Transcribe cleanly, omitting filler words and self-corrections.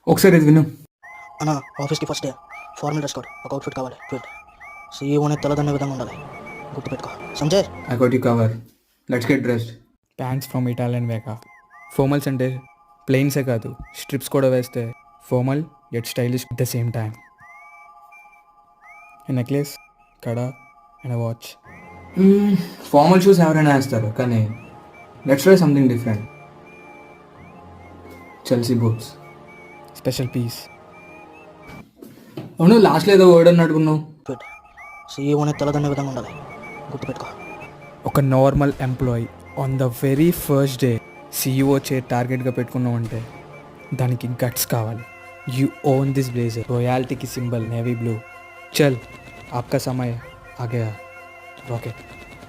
ఒకసారి ఇది విను. అన్న ఆఫీస్కి first day formal dress code ఒక అవుట్ఫిట్ కావాలి ఫిట్ సీఈఓ అనేది తెల్లదన్నే విధంగా ఉండాలి గుర్తుపెట్టుకో Sanjay. I got you cover. Let's get dressed. Thanks from Italian Vega. Formals అంటే ప్లెయిన్సే కాదు, స్ట్రిప్స్ కూడా వేస్తే formal at stylish at the same time. Necklace, kada and watch. Formal shoes ఎవరైనా వేస్తారు, కానీ let's try something different. Chelsea boots. Special piece. అవును, లాస్ట్లో ఏదో వర్డ్ అన్నట్టుకున్నావు. ఫిట్ సీఈఓ అనేది తెల్లదన్నే విధంగా ఉండాలి గుర్తుపెట్టుకో. ఒక normal employee on the very first day CEO టార్గెట్గా పెట్టుకున్నావు అంటే దానికి గట్స్ కావాలి. యూ ఓన్ దిస్ బ్లేజర్, రॉयल्टी की सिंबल नेवी ब्लू. चल आपका समय आ गया रॉकेट.